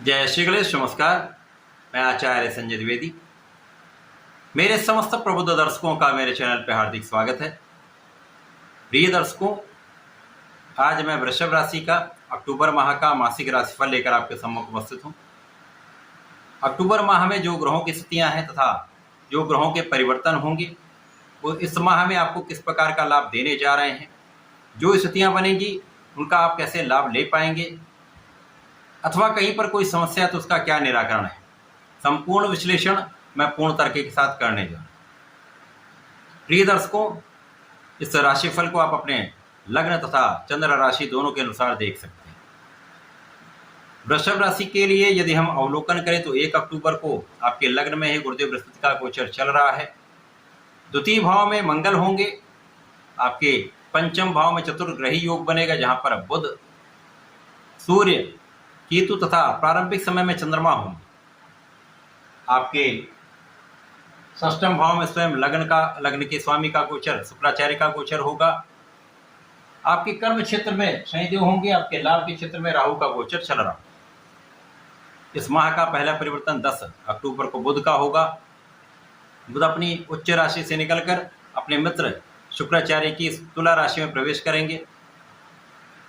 जय श्री गणेश। नमस्कार। मैं आचार्य संजय द्विवेदी। मेरे समस्त प्रबुद्ध दर्शकों का मेरे चैनल पर हार्दिक स्वागत है। प्रिय दर्शकों, आज मैं वृषभ राशि का अक्टूबर माह का मासिक राशिफल लेकर आपके सम्मुख उपस्थित हूँ। अक्टूबर माह में जो ग्रहों की स्थितियाँ हैं तथा जो ग्रहों के परिवर्तन होंगे वो इस माह में आपको किस प्रकार का लाभ देने जा रहे हैं, जो स्थितियाँ बनेंगी उनका आप कैसे लाभ ले पाएंगे, अथवा कहीं पर कोई समस्या है तो उसका क्या निराकरण है, संपूर्ण विश्लेषण मैं पूर्ण तर्क के साथ करने जा रहा हूं। प्रिय दर्शकों, इस राशिफल को आप अपने लग्न तथा चंद्र राशि दोनों के अनुसार देख सकते हैं। वृषभ राशि के लिए यदि हम अवलोकन करें तो 1 अक्टूबर को आपके लग्न में ही गुरुदेव बृहस्पति का गोचर चल रहा है। द्वितीय भाव में मंगल होंगे, आपके पंचम भाव में चतुर्ग्रही योग बनेगा जहां पर बुध, सूर्य, केतु तथा प्रारंभिक समय में चंद्रमा होंगे। आपके षष्ठम भाव में स्वयं लग्न के स्वामी का गोचर, शुक्राचार्य का गोचर होगा। आपके कर्म क्षेत्र में शनिदेव होंगे, आपके लाभ के क्षेत्र में राहु का गोचर चल रहा। इस माह का पहला परिवर्तन 10 अक्टूबर को बुध का होगा। बुध अपनी उच्च राशि से निकलकर अपने मित्र शुक्राचार्य की तुला राशि में प्रवेश करेंगे।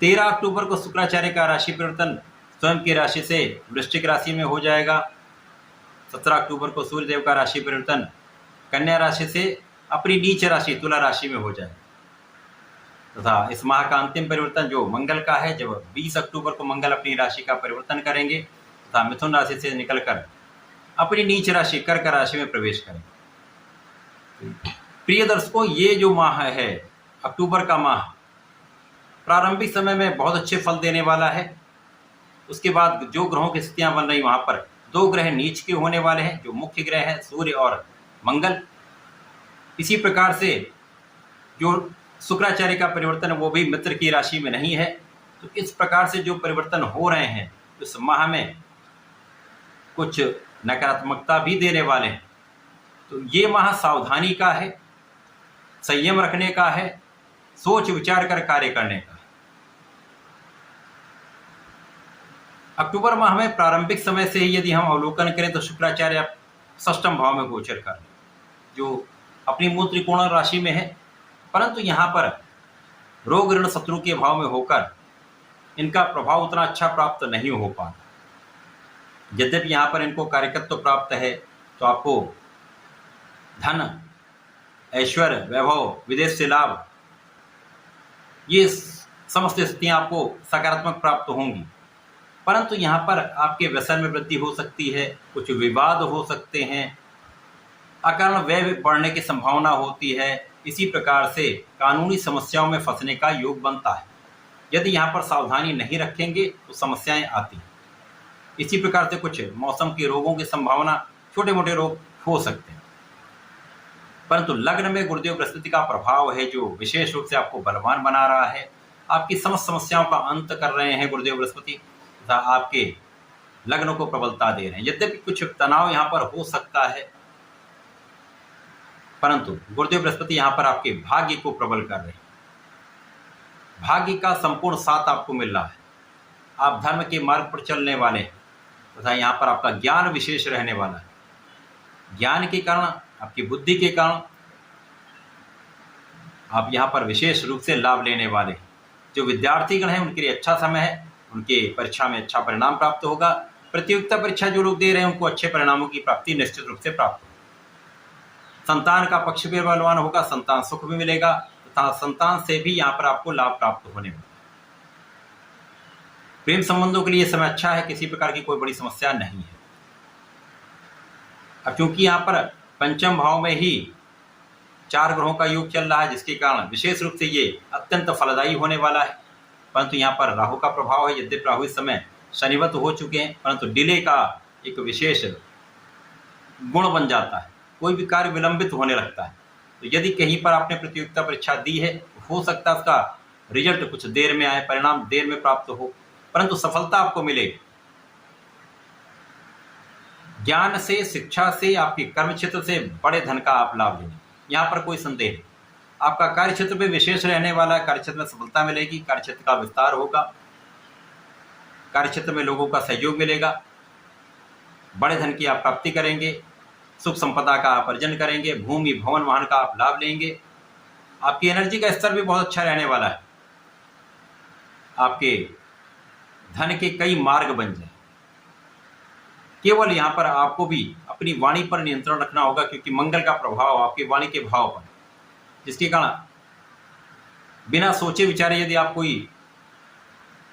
13 अक्टूबर को शुक्राचार्य का राशि परिवर्तन स्वयं की राशि से वृश्चिक राशि में हो जाएगा। 17 अक्टूबर को सूर्यदेव का राशि परिवर्तन कन्या राशि से अपनी नीच राशि तुला राशि में हो जाएगा तथा इस माह का अंतिम परिवर्तन जो मंगल का है, जब 20 अक्टूबर को मंगल अपनी राशि का परिवर्तन करेंगे तथा मिथुन राशि से निकलकर अपनी नीच राशि कर्क राशि में प्रवेश करेंगे। प्रिय दर्शकों, ये जो माह है अक्टूबर का माह प्रारंभिक समय में बहुत अच्छे फल देने वाला है। उसके बाद जो ग्रहों की स्थितियां बन रही वहां पर 2 ग्रह नीच के होने वाले हैं, जो मुख्य ग्रह हैं सूर्य और मंगल। इसी प्रकार से जो शुक्राचार्य का परिवर्तन है वो भी मित्र की राशि में नहीं है। तो इस प्रकार से जो परिवर्तन हो रहे हैं इस माह में कुछ नकारात्मकता भी देने वाले हैं। तो ये माह सावधानी का है, संयम रखने का है, सोच विचार कर कार्य करने का। अक्टूबर माह में प्रारंभिक समय से ही यदि हम अवलोकन करें तो शुक्राचार्य षष्ठम भाव में गोचर कर रहे हैं, जो अपनी मूल त्रिकोण राशि में है, परंतु यहाँ पर रोग ऋण शत्रु के भाव में होकर इनका प्रभाव उतना अच्छा प्राप्त नहीं हो पाता। यद्यपि यहाँ पर इनको कार्यकत्व प्राप्त है तो आपको धन, ऐश्वर्य, वैभव, विदेश से लाभ, ये समस्त स्थितियाँ आपको सकारात्मक प्राप्त होंगी। परंतु यहाँ पर आपके व्यसन में वृद्धि हो सकती है, कुछ विवाद हो सकते हैं, अकारण व्यय बढ़ने की संभावना होती है। इसी प्रकार से कानूनी समस्याओं में फंसने का योग बनता है। यदि यहाँ पर सावधानी नहीं रखेंगे तो समस्याएं आती हैं। इसी प्रकार से कुछ मौसम के रोगों की संभावना, छोटे मोटे रोग हो सकते हैं। परंतु लग्न में गुरुदेव बृहस्पति का प्रभाव है जो विशेष रूप से आपको बलवान बना रहा है। आपकी समस्त समस्याओं का अंत कर रहे हैं गुरुदेव बृहस्पति तथा आपके लग्न को प्रबलता दे रहे हैं। यद्यपि कुछ तनाव यहाँ पर हो सकता है, परंतु गुरुदेव बृहस्पति यहाँ पर आपके भाग्य को प्रबल कर रहे हैं। भाग्य का संपूर्ण साथ आपको मिल रहा है। आप धर्म के मार्ग पर चलने वाले हैं तथा यहाँ पर आपका ज्ञान विशेष रहने वाला है। ज्ञान के कारण, आपकी बुद्धि के कारण आप यहाँ पर विशेष रूप से लाभ लेने वाले हैं। जो विद्यार्थीगण हैं उनके लिए अच्छा समय है, उनके परीक्षा में अच्छा परिणाम प्राप्त होगा। प्रतियोगिता परीक्षा जो लोग दे रहे हैं उनको अच्छे परिणामों की प्राप्ति निश्चित रूप से प्राप्त होगी। संतान का पक्ष भी बलवान होगा, संतान सुख भी मिलेगा तथा संतान से भी यहाँ पर आपको लाभ प्राप्त होने वाला है। प्रेम संबंधों के लिए समय अच्छा है, किसी प्रकार की कोई बड़ी समस्या नहीं है। अब क्योंकि यहाँ पर पंचम भाव में ही 4 ग्रहों का योग चल रहा है, जिसके कारण विशेष रूप से ये अत्यंत फलदायी होने वाला है। परंतु यहाँ पर राहु का प्रभाव है। यद्यपि राहु इस समय शनिवत हो चुके हैं, परंतु डिले का एक विशेष गुण बन जाता है। कोई भी कार्य विलंबित होने लगता है। तो यदि कहीं पर आपने प्रतियोगिता परीक्षा दी है, हो सकता है उसका रिजल्ट कुछ देर में आए, परिणाम देर में प्राप्त हो, परंतु सफलता आपको मिलेगी। ज्ञान से, शिक्षा से, आपके कर्म क्षेत्र से बड़े धन का आप लाभ लेंगे, यहाँ पर कोई संदेह नहीं। आपका कार्य क्षेत्र में विशेष रहने वाला है, कार्य क्षेत्र में सफलता मिलेगी, कार्य क्षेत्र का विस्तार होगा, कार्य क्षेत्र में लोगों का सहयोग मिलेगा। बड़े धन की आप प्राप्ति करेंगे, सुख संपदा का आप अर्जन करेंगे, भूमि भवन वाहन का आप लाभ लेंगे। आपकी एनर्जी का स्तर भी बहुत अच्छा रहने वाला है। आपके धन के कई मार्ग बन जाए। केवल यहाँ पर आपको भी अपनी वाणी पर नियंत्रण रखना होगा, क्योंकि मंगल का प्रभाव आपकी वाणी के भाव पर, जिसके कारण बिना सोचे विचारे यदि आप कोई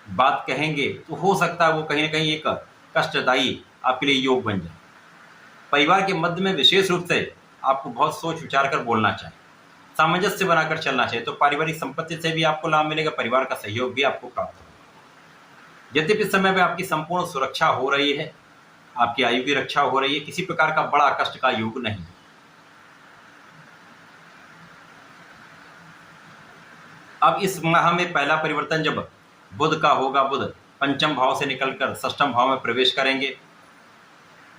बात कहेंगे तो हो सकता है वो कहीं ना कहीं एक कष्टदायी आपके लिए योग बन जाए। परिवार के मध्य में विशेष रूप से आपको बहुत सोच विचार कर बोलना चाहिए, सामंजस्य बनाकर चलना चाहिए, तो पारिवारिक संपत्ति से भी आपको लाभ मिलेगा, परिवार का सहयोग भी आपको प्राप्त होगा। यद्यपि इस समय में आपकी संपूर्ण सुरक्षा हो रही है, आपकी आयु की रक्षा हो रही है, किसी प्रकार का बड़ा कष्ट का योग नहीं। अब इस माह में पहला परिवर्तन जब बुध का होगा, बुध पंचम भाव से निकलकर षष्ठम भाव में प्रवेश करेंगे,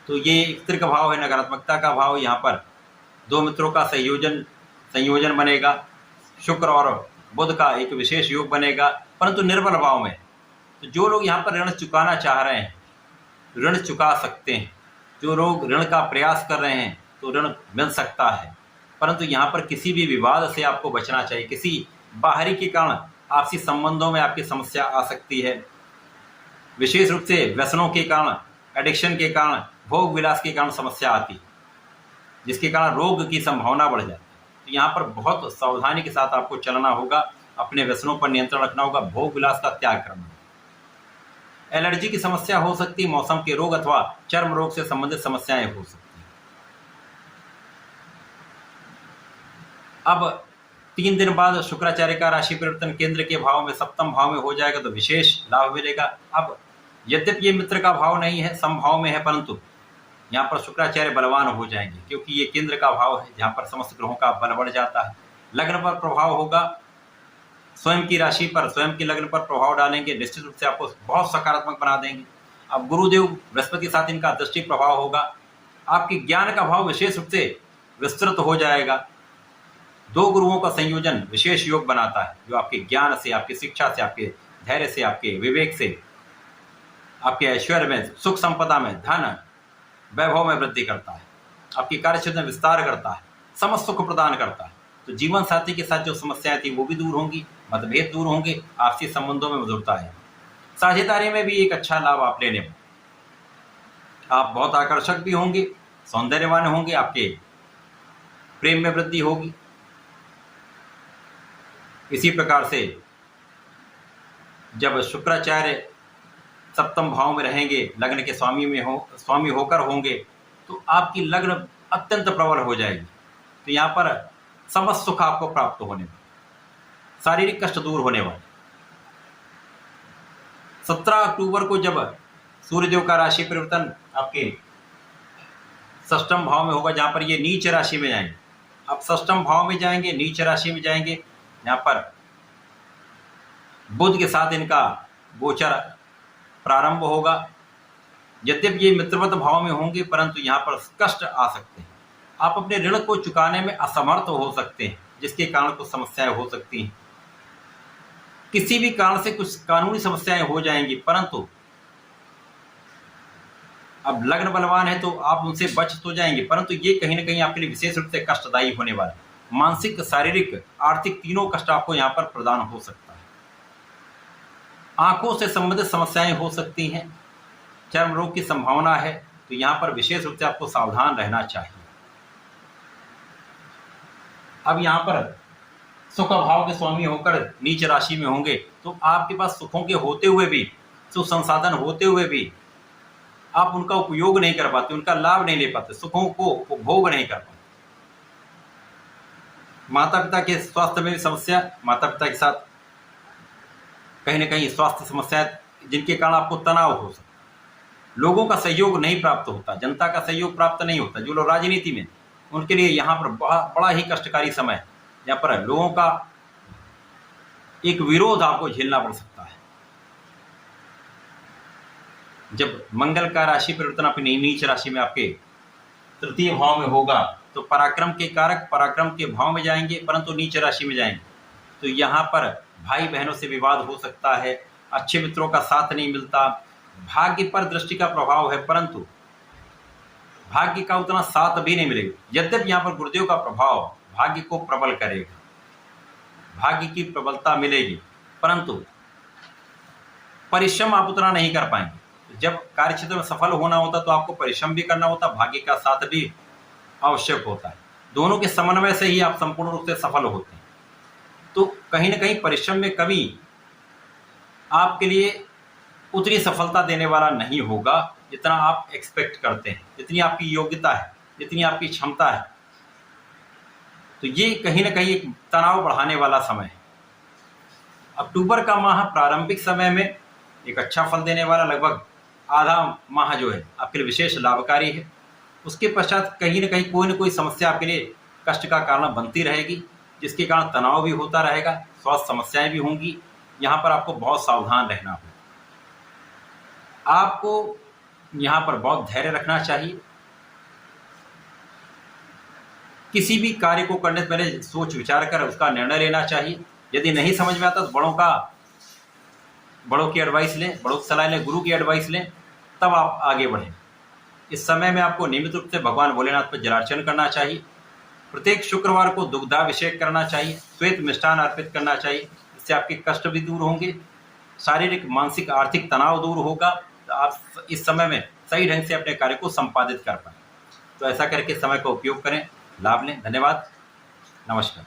तो ये एक त्रिक भाव है, नकारात्मकता का भाव। यहाँ पर दो मित्रों का संयोजन बनेगा, शुक्र और बुध का एक विशेष योग बनेगा, परंतु निर्बल भाव में। तो जो लोग यहाँ पर ऋण चुकाना चाह रहे हैं ऋण चुका सकते हैं, जो लोग ऋण का प्रयास कर रहे हैं तो ऋण मिल सकता है, परंतु यहाँ पर किसी भी विवाद से आपको बचना चाहिए। किसी बाहरी के कारण आपसी संबंधों में आपकी समस्या आ सकती है, विशेष रूप से व्यसनों के कारण, एडिक्शन के कारण, भोग विलास के कारण समस्या आती है, जिसके कारण रोग की संभावना बढ़ जाती है। तो यहाँ पर बहुत सावधानी के साथ आपको चलना होगा, अपने व्यसनों पर नियंत्रण रखना होगा, भोग विलास का त्याग करना होगा। एलर्जी की समस्या हो सकती है, मौसम के रोग अथवा चर्म रोग से संबंधित समस्याएं हो सकती हैं। अब 3 दिन बाद शुक्राचार्य का राशि परिवर्तन केंद्र के भाव में सप्तम भाव में हो जाएगा, तो विशेष लाभ मिलेगा। अब यद्यपि ये मित्र का भाव नहीं है, समभाव में है, परंतु यहाँ पर शुक्राचार्य बलवान हो जाएंगे, क्योंकि ये केंद्र का भाव है जहाँ पर समस्त ग्रहों का बल बढ़ जाता है। लग्न पर प्रभाव होगा, स्वयं की राशि पर, स्वयं के लग्न पर प्रभाव डालेंगे, निश्चित रूप से आपको बहुत सकारात्मक बना देंगे। अब गुरुदेव बृहस्पति के साथ इनका दृष्टि प्रभाव होगा, आपके ज्ञान का भाव विशेष रूप से विस्तृत हो जाएगा। 2 गुरुओं का संयोजन विशेष योग बनाता है, जो आपके ज्ञान से, आपकी शिक्षा से, आपके धैर्य से, आपके विवेक से, आपके ऐश्वर्य में, सुख संपदा में, धन वैभव में वृद्धि करता है, आपकी कार्यक्षेत्र में विस्तार करता है, समस्त सुख प्रदान करता है। तो जीवन साथी के साथ जो समस्याएं थी वो भी दूर होंगी, मतभेद दूर होंगे, आपसी संबंधों में मधुरता है। साझेदारी में भी एक अच्छा लाभ आप लेने में, आप बहुत आकर्षक भी होंगे, सौंदर्यवान होंगे, आपके प्रेम में वृद्धि होगी। इसी प्रकार से जब शुक्राचार्य सप्तम भाव में रहेंगे, लग्न के स्वामी होकर होंगे, तो आपकी लग्न अत्यंत प्रबल हो जाएगी। तो यहाँ पर समस्त सुख आपको प्राप्त होने वाले, शारीरिक कष्ट दूर होने वाले। 17 अक्टूबर को जब सूर्यदेव का राशि परिवर्तन आपके षष्ठम भाव में होगा, जहाँ पर ये नीच राशि में जाएंगे। अब षष्ठम भाव में जाएंगे, नीच राशि में जाएंगे, यहाँ पर बुध के साथ इनका गोचर प्रारंभ होगा। यद्यपि ये मित्रवत भाव में होंगे, परंतु यहाँ पर कष्ट आ सकते हैं, आप अपने ऋण को चुकाने में असमर्थ हो सकते हैं, जिसके कारण कुछ समस्याएं हो सकती हैं। किसी भी कारण से कुछ कानूनी समस्याएं हो जाएंगी, परंतु अब लग्न बलवान है तो आप उनसे बच तो जाएंगे, परंतु ये कहीं ना कहीं आपके लिए विशेष रूप से कष्टदायी होने वाला है। मानसिक, शारीरिक, आर्थिक तीनों कष्ट आपको यहाँ पर प्रदान हो सकता है। आंखों से संबंधित समस्याएं हो सकती हैं, चर्म रोग की संभावना है, तो यहाँ पर विशेष रूप से आपको सावधान रहना चाहिए। अब यहाँ पर सुख भाव के स्वामी होकर नीच राशि में होंगे, तो आपके पास सुखों के होते हुए भी, सुख संसाधन होते हुए भी आप उनका उपयोग नहीं कर पाते, उनका लाभ नहीं ले पाते, सुखों को उपभोग नहीं कर पाते। माता पिता के स्वास्थ्य में भी समस्या, माता पिता के साथ कहीं ना कहीं स्वास्थ्य समस्या, जिनके कारण आपको तनाव हो सकता है। लोगों का सहयोग नहीं प्राप्त होता, जनता का सहयोग प्राप्त नहीं होता। जो लोग राजनीति में, उनके लिए यहाँ पर बड़ा ही कष्टकारी समय है, यहाँ पर लोगों का एक विरोध आपको झेलना पड़ सकता है। जब मंगल का राशि परिवर्तन अपनी नीच राशि में आपके तृतीय भाव में होगा, तो पराक्रम के कारक पराक्रम के भाव में जाएंगे, परंतु नीच राशि में जाएंगे, तो यहाँ पर भाई बहनों से विवाद हो सकता है, अच्छे मित्रों का साथ नहीं मिलता, भाग्य पर दृष्टि का प्रभाव है, परंतु भाग्य का उतना साथ भी नहीं मिलेगा। यद्यपि यहाँ पर गुरुदेव का प्रभाव भाग्य को प्रबल करेगा, भाग्य की प्रबलता मिलेगी, परंतु परिश्रम आप उतना नहीं कर पाएंगे। जब कार्य क्षेत्र में सफल होना होता तो आपको परिश्रम भी करना होता, भाग्य का साथ भी आवश्यक होता है। दोनों के समन्वय से ही आप संपूर्ण रूप से सफल होते हैं। तो कहीं ना कहीं परिश्रम में कमी आपके लिए उतनी सफलता देने वाला नहीं होगा जितना आप एक्सपेक्ट करते हैं, जितनी आपकी योग्यता है, जितनी आपकी क्षमता है। तो ये कहीं ना कहीं एक तनाव बढ़ाने वाला समय है। अक्टूबर का माह प्रारंभिक समय में एक अच्छा फल देने वाला, लगभग आधा माह जो है आपके लिए विशेष लाभकारी है। उसके पश्चात कहीं ना कोई समस्या आपके लिए कष्ट का कारण बनती रहेगी, जिसके कारण तनाव भी होता रहेगा, स्वास्थ्य समस्याएं भी होंगी। यहाँ पर आपको बहुत सावधान रहना होगा। आपको यहाँ पर बहुत धैर्य रखना चाहिए। किसी भी कार्य को करने से पहले सोच विचार कर उसका निर्णय लेना चाहिए। यदि नहीं समझ में आता तो बड़ों की एडवाइस लें, बड़ों की सलाह लें, गुरु की एडवाइस लें, तब आप आगे बढ़ें। इस समय में आपको नियमित रूप से भगवान भोलेनाथ पर जलार्चन करना चाहिए। प्रत्येक शुक्रवार को दुग्धाभिषेक करना चाहिए, श्वेत मिष्ठान अर्पित करना चाहिए। इससे आपके कष्ट भी दूर होंगे, शारीरिक, मानसिक, आर्थिक तनाव दूर होगा। तो आप इस समय में सही ढंग से अपने कार्य को संपादित कर पाएं। तो ऐसा करके समय का उपयोग करें, लाभ लें। धन्यवाद, नमस्कार।